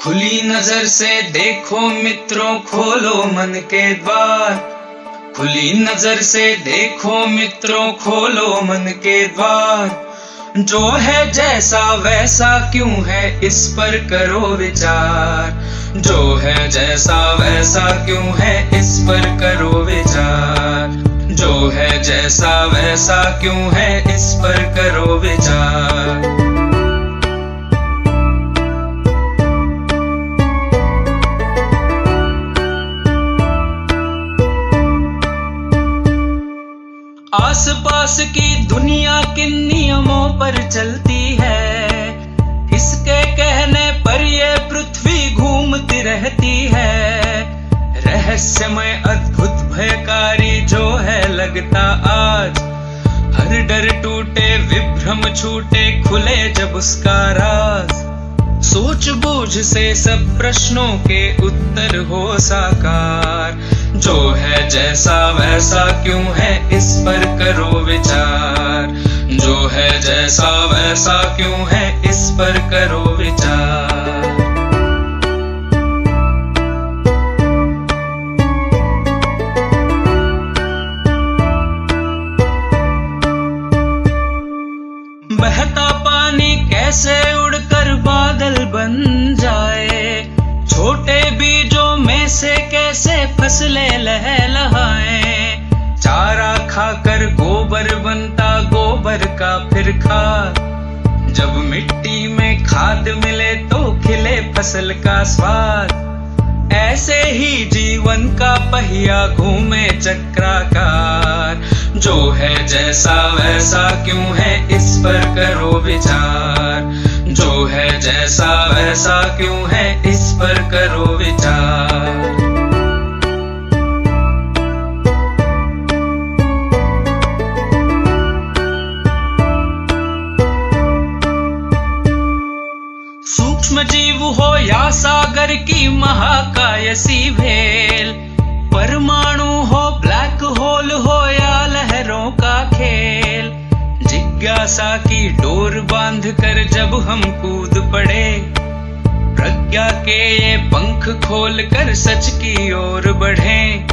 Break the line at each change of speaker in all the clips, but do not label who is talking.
खुली नजर से देखो मित्रों, खोलो मन के द्वार। खुली नजर से देखो मित्रों, खोलो मन के द्वार। जो है जैसा वैसा क्यों है, इस पर करो विचार। जो है जैसा वैसा क्यों है, इस पर करो विचार। जो है जैसा वैसा क्यों है, इस पर करो विचार। आसपास की दुनिया किन नियमों पर चलती है, किसके कहने पर ये पृथ्वी घूमती रहती है। रहस्यमय अद्भुत भयकारी जो है लगता आज, हर डर टूटे विभ्रम छूटे खुले जब उसका राज। सोच बूझ से सब प्रश्नों के उत्तर हो साकार। जो है जैसा वैसा क्यों है, इस पर करो विचार। जो है जैसा वैसा क्यों है, इस पर करो विचार। बहता पानी कैसे उड़कर बादल बन जाए, छोटे बीजों में से कैसे फसलें लहलहाएं। चारा खाकर गोबर बनता गोबर का फिर खाद, जब मिट्टी में खाद मिले तो खिले फसल का स्वाद। ऐसे ही जीवन का पहिया घूमे चक्राकार। जो है जैसा वैसा क्यों है, इस पर करो विचार। जो है जैसा वैसा क्यों है, इस पर करो विचार। सूक्ष्म जीव हो या सागर की महाकायसी भेल, परमाणु हो ब्लैक होल हो या लहरों का खेल। जिज्ञासा की डोर बांध कर जब हम कूद पड़े, प्रज्ञा के ये पंख खोल कर सच की ओर बढ़ें।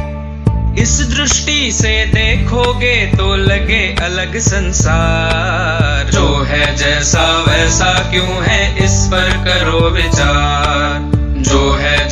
इस दृष्टि से देखोगे तो लगे अलग संसार। जो है जैसा वैसा क्यों है, इस पर करो विचार। जो है